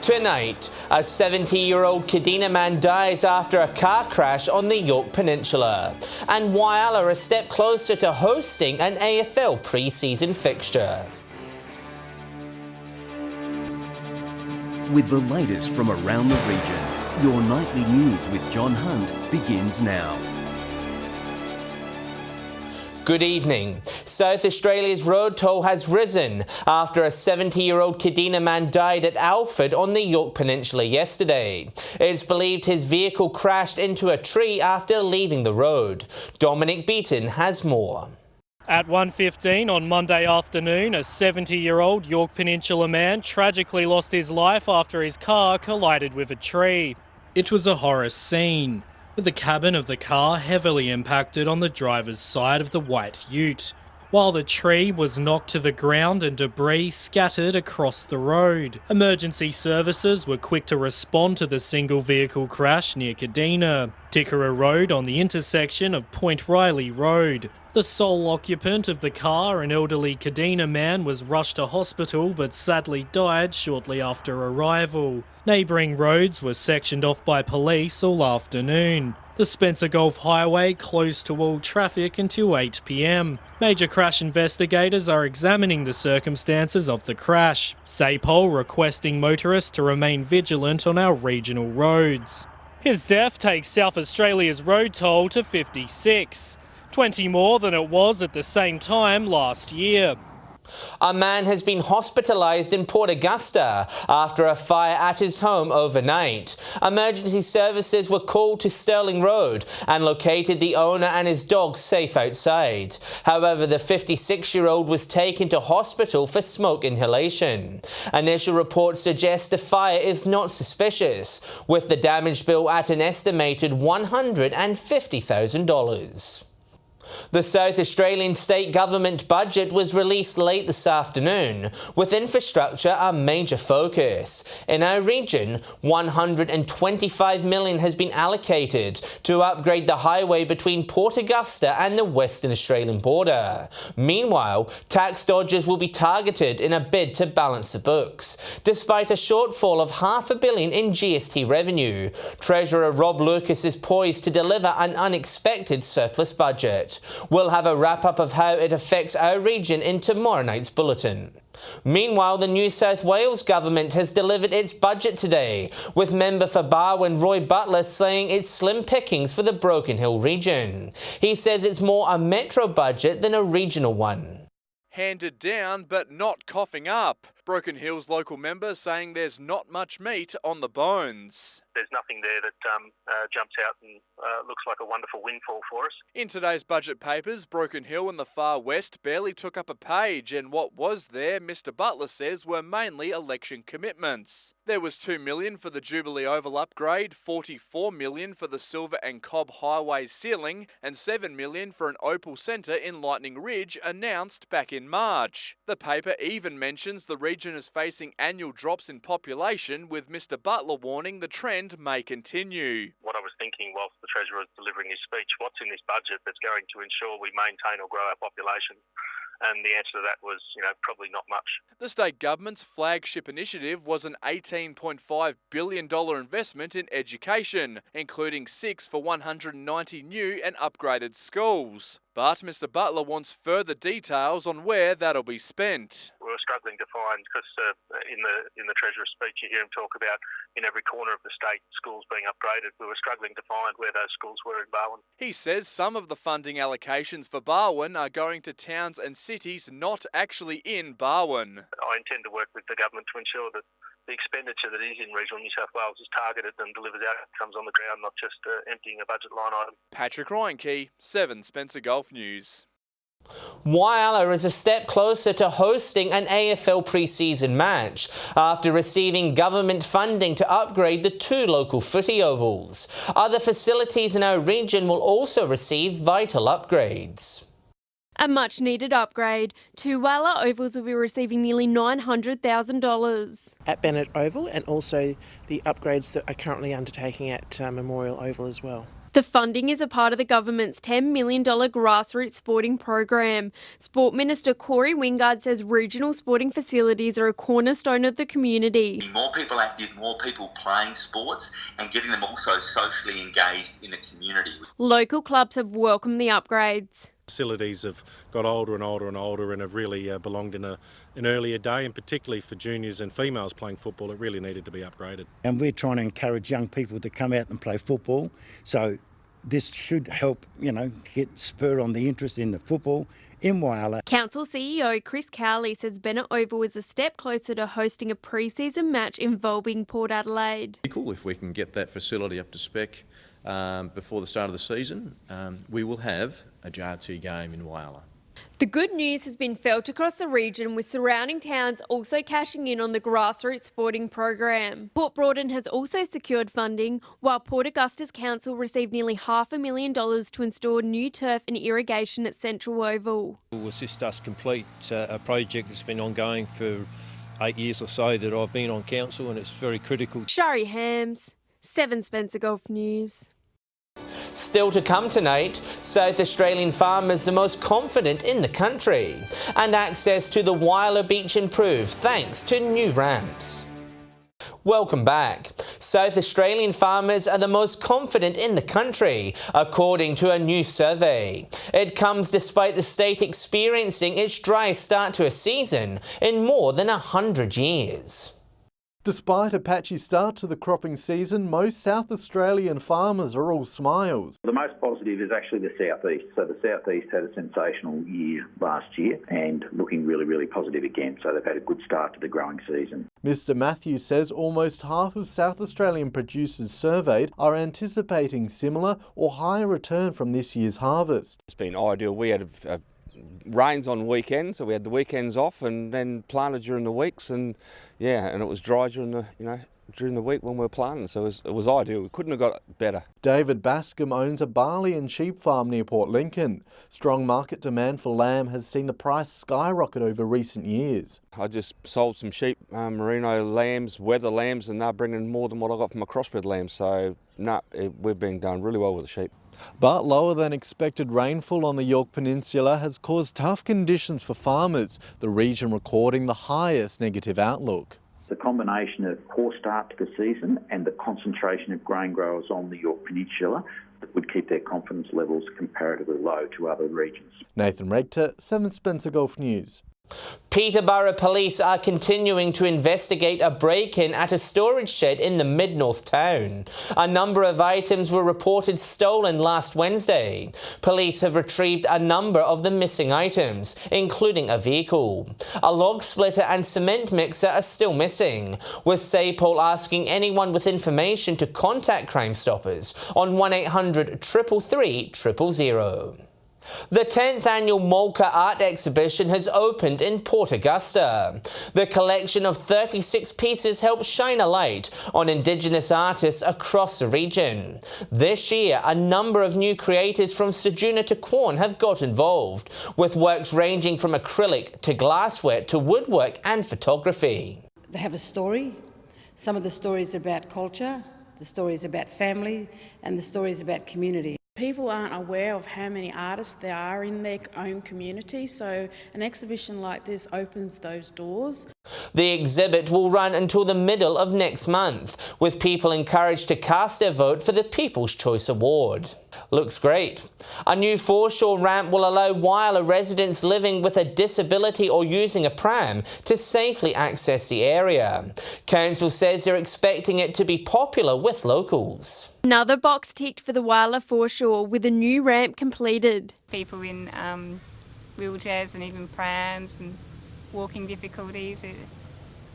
Tonight, a 70-year-old Kadina man dies after a car crash on the Yorke Peninsula. And Whyalla a step closer to hosting an AFL pre-season fixture. With the latest from around the region, your nightly news with John Hunt begins now. Good evening. South Australia's road toll has risen after a 70-year-old Kadina man died at Alford on the Yorke Peninsula yesterday. It's believed his vehicle crashed into a tree after leaving the road. Dominic Beaton has more. At 1:15 on Monday afternoon, a 70-year-old Yorke Peninsula man tragically lost his life after his car collided with a tree. It was a horror scene, with the cabin of the car heavily impacted on the driver's side of the white ute, while the tree was knocked to the ground and debris scattered across the road. Emergency services were quick to respond to the single vehicle crash near Kadina, Tickerra Road on the intersection of Point Riley Road. The sole occupant of the car, an elderly Kadina man, was rushed to hospital but sadly died shortly after arrival. Neighbouring roads were sectioned off by police all afternoon. The Spencer Gulf Highway closed to all traffic until 8 p.m. Major crash investigators are examining the circumstances of the crash. SAPOL requesting motorists to remain vigilant on our regional roads. His death takes South Australia's road toll to 56. 20 more than it was at the same time last year. A man has been hospitalised in Port Augusta after a fire at his home overnight. Emergency services were called to Stirling Road and located the owner and his dog safe outside. However, the 56-year-old was taken to hospital for smoke inhalation. Initial reports suggest the fire is not suspicious, with the damage bill at an estimated $150,000. The South Australian state government budget was released late this afternoon, with infrastructure a major focus. In our region, $125 million has been allocated to upgrade the highway between Port Augusta and the Western Australian border. Meanwhile, tax dodgers will be targeted in a bid to balance the books. Despite a shortfall of $500 million in GST revenue, Treasurer Rob Lucas is poised to deliver an unexpected surplus budget. We'll have a wrap-up of how it affects our region in tomorrow night's bulletin. Meanwhile, the New South Wales government has delivered its budget today, with member for Barwon Roy Butler saying it's slim pickings for the Broken Hill region. He says it's more a metro budget than a regional one. Handed down but not coughing up. Broken Hill's local member saying there's not much meat on the bones. There's nothing there that jumps out and looks like a wonderful windfall for us. In today's budget papers, Broken Hill and the Far West barely took up a page, and what was there, Mr Butler says, were mainly election commitments. There was $2 million for the Jubilee Oval upgrade, $44 million for the Silver and Cobb Highway ceiling, and $7 million for an Opal Centre in Lightning Ridge announced back in March. The paper even mentions the region is facing annual drops in population, with Mr Butler warning the trend may continue. What I was thinking whilst the Treasurer was delivering his speech, what's in this budget that's going to ensure we maintain or grow our population? And the answer to that was, probably not much. The state government's flagship initiative was an $18.5 billion investment in education, including 6 for 190 new and upgraded schools. But Mr Butler wants further details on where that'll be spent. We were struggling to find, because in the Treasurer's speech you hear him talk about in every corner of the state schools being upgraded. We were struggling to find where those schools were in Barwon. He says some of the funding allocations for Barwon are going to towns and cities not actually in Barwon. I intend to work with the government to ensure that the expenditure that is in regional New South Wales is targeted and delivers outcomes on the ground, not just emptying a budget line item. Patrick Reinke, 7 Spencer Gulf News. Whyalla is a step closer to hosting an AFL pre-season match after receiving government funding to upgrade the 2 local footy ovals. Other facilities in our region will also receive vital upgrades. A much-needed upgrade. 2 Whyalla ovals will be receiving nearly $900,000. At Bennett Oval, and also the upgrades that are currently undertaking at Memorial Oval as well. The funding is a part of the government's $10 million grassroots sporting program. Sport Minister Corey Wingard says regional sporting facilities are a cornerstone of the community. More people active, more people playing sports and getting them also socially engaged in the community. Local clubs have welcomed the upgrades. Facilities have got older and older and older and have really belonged in an earlier day, and particularly for juniors and females playing football, it really needed to be upgraded. And we're trying to encourage young people to come out and play football, so this should help, get spur on the interest in the football in Whyalla. Council CEO Chris Cowley says Bennett Oval is a step closer to hosting a pre-season match involving Port Adelaide. Cool if we can get that facility up to spec before the start of the season. We will have a JRT game in Whyalla. The good news has been felt across the region, with surrounding towns also cashing in on the grassroots sporting program. Port Broughton has also secured funding, while Port Augusta's council received nearly $500,000 to install new turf and irrigation at Central Oval. It will assist us complete a project that's been ongoing for 8 years or so that I've been on council, and it's very critical. Shari Hams, 7 Spencer Golf News. Still to come tonight, South Australian farmers the most confident in the country, and access to the Whyalla Beach improved thanks to new ramps. Welcome back. South Australian farmers are the most confident in the country, according to a new survey. It comes despite the state experiencing its driest start to a season in more than 100 years. Despite a patchy start to the cropping season, most South Australian farmers are all smiles. The most positive is actually the southeast. So the southeast had a sensational year last year and looking really, really positive again. So they've had a good start to the growing season. Mr Matthews says almost half of South Australian producers surveyed are anticipating similar or higher return from this year's harvest. It's been ideal. We had rains on weekends, so we had the weekends off and then planted during the weeks, and it was dry during the week when we were planting, so it was ideal. We couldn't have got better. David Bascom owns a barley and sheep farm near Port Lincoln. Strong market demand for lamb has seen the price skyrocket over recent years. I just sold some sheep, merino lambs, weather lambs, and they're bringing more than what I got from a crossbred lamb, so we've been doing really well with the sheep. But lower than expected rainfall on the Yorke Peninsula has caused tough conditions for farmers, the region recording the highest negative outlook. The combination of poor start to the season and the concentration of grain growers on the Yorke Peninsula that would keep their confidence levels comparatively low to other regions. Nathan Regter, 7 Spencer Golf News. Peterborough Police are continuing to investigate a break-in at a storage shed in the Mid-North town. A number of items were reported stolen last Wednesday. Police have retrieved a number of the missing items, including a vehicle. A log splitter and cement mixer are still missing, with SAPOL asking anyone with information to contact Crime Stoppers on 1800 333 000. The 10th annual Molka Art Exhibition has opened in Port Augusta. The collection of 36 pieces helps shine a light on Indigenous artists across the region. This year, a number of new creators from Ceduna to Quorn have got involved, with works ranging from acrylic to glassware to woodwork and photography. They have a story. Some of the stories are about culture, the stories about family, and the stories about community. People aren't aware of how many artists there are in their own community, so an exhibition like this opens those doors. The exhibit will run until the middle of next month, with people encouraged to cast their vote for the People's Choice Award. Looks great. A new foreshore ramp will allow Whyalla residents living with a disability or using a pram to safely access the area. Council says they're expecting it to be popular with locals. Another box ticked for the Whyalla foreshore, with a new ramp completed. People in wheelchairs and even prams and walking difficulties, it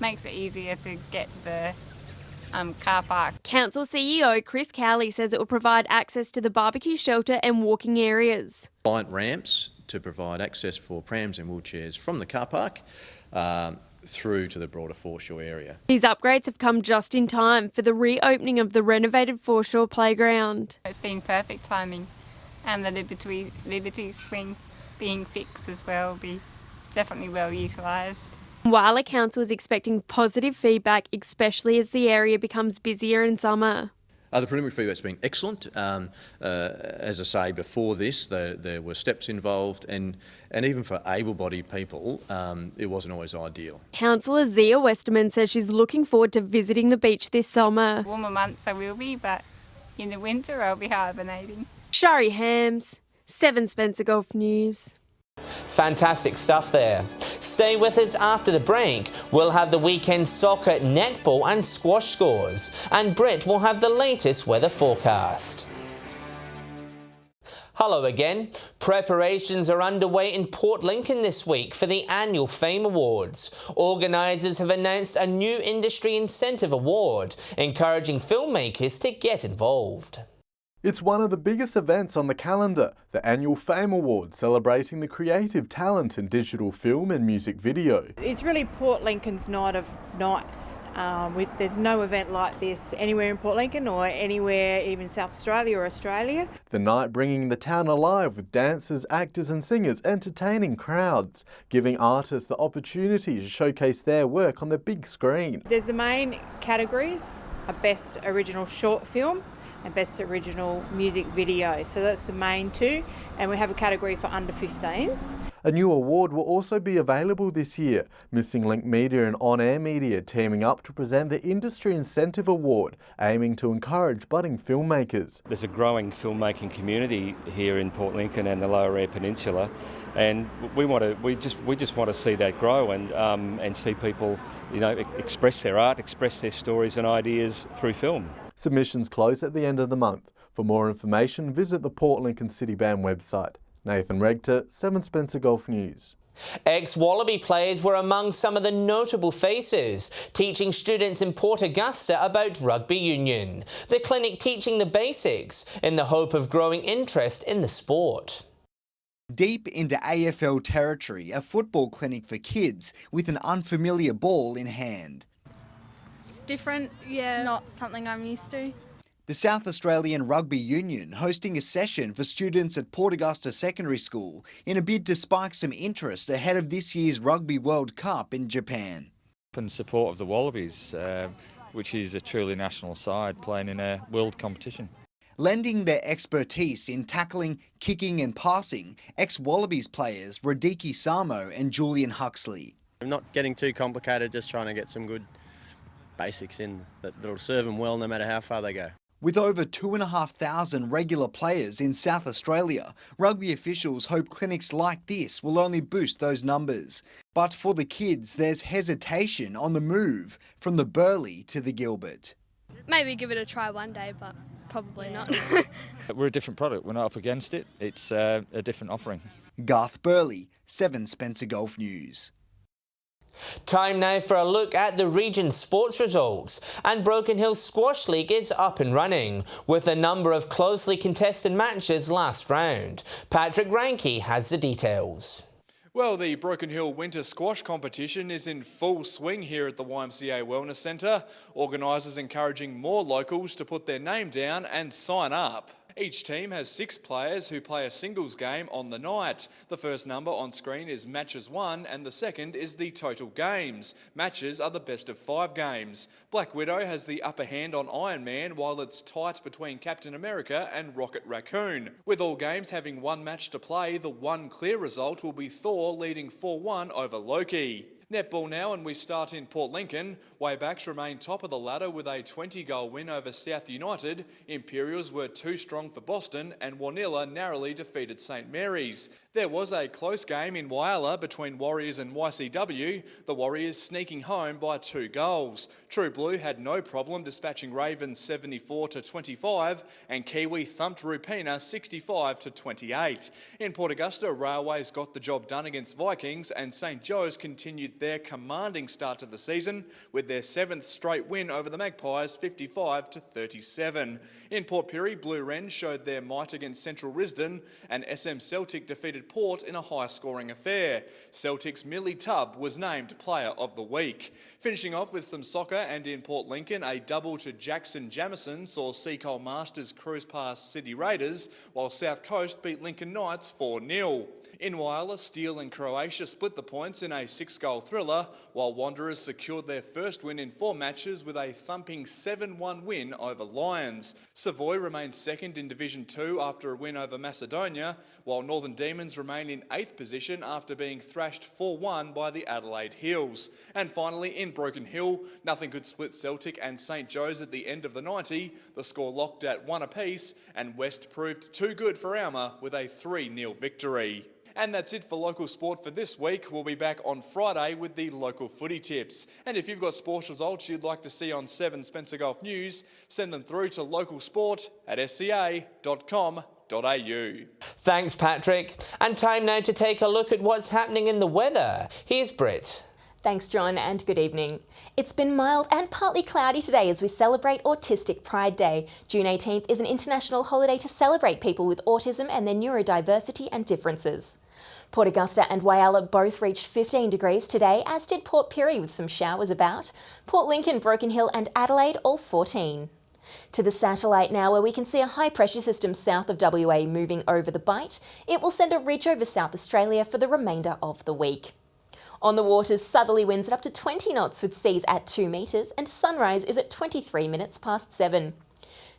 makes it easier to get to the car park. Council CEO Chris Cowley says it will provide access to the barbecue shelter and walking areas. Compliant ramps to provide access for prams and wheelchairs from the car park through to the broader foreshore area. These upgrades have come just in time for the reopening of the renovated foreshore playground. It's been perfect timing, and the Liberty swing being fixed as well will be definitely well utilised. Whyalla Council is expecting positive feedback, especially as the area becomes busier in summer. The preliminary feedback's been excellent. As I say, before this, there were steps involved, and even for able-bodied people, it wasn't always ideal. Councillor Zia Westerman says she's looking forward to visiting the beach this summer. Warmer months I will be, but in the winter I'll be hibernating. Shari Hams, 7 Spencer Golf News. Fantastic stuff there. Stay with us after the break. We'll have the weekend soccer, netball and squash scores. And Britt will have the latest weather forecast. Hello again. Preparations are underway in Port Lincoln this week for the annual Fame Awards. Organisers have announced a new industry incentive award, encouraging filmmakers to get involved. It's one of the biggest events on the calendar, the annual Fame Awards, celebrating the creative talent in digital film and music video. It's really Port Lincoln's night of nights. There's no event like this anywhere in Port Lincoln or anywhere, even South Australia or Australia. The night bringing the town alive with dancers, actors and singers entertaining crowds, giving artists the opportunity to showcase their work on the big screen. There's the main categories, a Best Original Short Film and Best Original Music Video. So that's the main two, and we have a category for under 15s. A new award will also be available this year. Missing Link Media and On Air Media teaming up to present the Industry Incentive Award, aiming to encourage budding filmmakers. There's a growing filmmaking community here in Port Lincoln and the Lower Eyre Peninsula, and we just want to see that grow and see people, express their art, express their stories and ideas through film. Submissions close at the end of the month. For more information, visit the Port Lincoln City Band website. Nathan Regter, 7 Spencer Golf News. Ex-Wallaby players were among some of the notable faces, teaching students in Port Augusta about rugby union. The clinic teaching the basics in the hope of growing interest in the sport. Deep into AFL territory, a football clinic for kids with an unfamiliar ball in hand. It's different, yeah, not something I'm used to. The South Australian Rugby Union hosting a session for students at Port Augusta Secondary School in a bid to spark some interest ahead of this year's Rugby World Cup in Japan. In support of the Wallabies, which is a truly national side playing in a world competition. Lending their expertise in tackling, kicking and passing, ex-Wallabies players Radiki Samo and Julian Huxley. I'm not getting too complicated, just trying to get some good basics in that'll serve them well no matter how far they go. With over 2,500 regular players in South Australia, rugby officials hope clinics like this will only boost those numbers. But for the kids, there's hesitation on the move from the Burleigh to the Gilbert. Maybe give it a try one day, but probably not. We're a different product. We're not up against it. It's a different offering. Garth Burleigh, 7 Spencer Golf News. Time now for a look at the region's sports results. And Broken Hill Squash League is up and running, with a number of closely contested matches last round. Patrick Ranke has the details. Well, the Broken Hill Winter Squash competition is in full swing here at the YMCA Wellness Centre. Organisers encouraging more locals to put their name down and sign up. Each team has 6 players who play a singles game on the night. The first number on screen is Matches 1 and the second is the total games. Matches are the best of 5 games. Black Widow has the upper hand on Iron Man, while it's tight between Captain America and Rocket Raccoon. With all games having 1 match to play, the one clear result will be Thor leading 4-1 over Loki. Netball now, and we start in Port Lincoln. Waybacks remain top of the ladder with a 20-goal win over South United. Imperials were too strong for Boston, and Warnilla narrowly defeated St Mary's. There was a close game in Whyalla between Warriors and YCW, the Warriors sneaking home by 2 goals. True Blue had no problem dispatching Ravens 74-25, and Kiwi thumped Rupina 65-28. In Port Augusta, Railways got the job done against Vikings, and St Joe's continued their commanding start to the season with their 7th straight win over the Magpies 55-37. In Port Pirie, Blue Wren showed their might against Central Risdon, and SM Celtic defeated Port in a high-scoring affair. Celtic's Millie Tubb was named Player of the Week. Finishing off with some soccer, and in Port Lincoln, a double to Jackson Jamison saw Seacole Masters cruise past Sydney Raiders, while South Coast beat Lincoln Knights 4-0. In Whyalla, Steel and Croatia split the points in a 6-goal thriller, while Wanderers secured their first win in 4 matches with a thumping 7-1 win over Lions. Savoy remains second in Division 2 after a win over Macedonia, while Northern Demons remain in 8th position after being thrashed 4-1 by the Adelaide Hills. And finally, in Broken Hill, nothing could split Celtic and St Joe's at the end of the 90. The score locked at 1 apiece, and West proved too good for Alma with a 3-0 victory. And that's it for local sport for this week. We'll be back on Friday with the local footy tips. And if you've got sports results you'd like to see on 7 Spencer Gulf News, send them through to localsport@sca.com.au. Thanks, Patrick. And time now to take a look at what's happening in the weather. Here's Britt. Thanks, John, and good evening. It's been mild and partly cloudy today as we celebrate Autistic Pride Day. June 18th is an international holiday to celebrate people with autism and their neurodiversity and differences. Port Augusta and Whyalla both reached 15 degrees today, as did Port Pirie with some showers about. Port Lincoln, Broken Hill and Adelaide all 14. To the satellite now, where we can see a high pressure system south of WA moving over the Bight. It will send a ridge over South Australia for the remainder of the week. On the waters, southerly winds at up to 20 knots with seas at 2 metres, and sunrise is at 23 minutes past 7.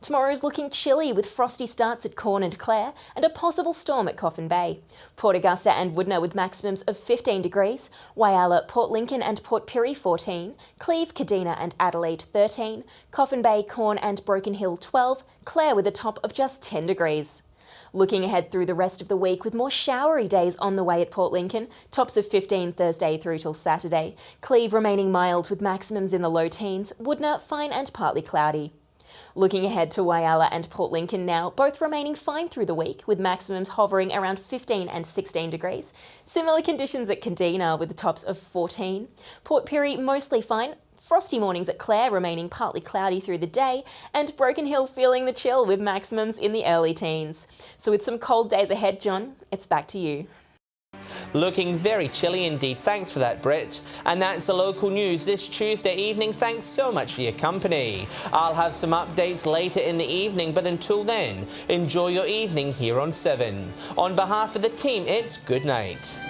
Tomorrow's looking chilly with frosty starts at Corn and Clare and a possible storm at Coffin Bay. Port Augusta and Woodner with maximums of 15 degrees, Whyalla, Port Lincoln and Port Pirie 14, Cleve, Kadina and Adelaide 13, Coffin Bay, Corn and Broken Hill 12, Clare with a top of just 10 degrees. Looking ahead through the rest of the week with more showery days on the way at Port Lincoln, tops of 15 Thursday through till Saturday. Cleve remaining mild with maximums in the low teens, Woodner fine and partly cloudy. Looking ahead to Whyalla and Port Lincoln now, both remaining fine through the week with maximums hovering around 15 and 16 degrees. Similar conditions at Kadina with the tops of 14. Port Pirie mostly fine. Frosty mornings at Clare remaining partly cloudy through the day, and Broken Hill feeling the chill with maximums in the early teens. So with some cold days ahead, John, it's back to you. Looking very chilly indeed. Thanks for that, Britt. And that's the local news this Tuesday evening. Thanks so much for your company. I'll have some updates later in the evening, but until then, enjoy your evening here on 7. On behalf of the team, it's good night.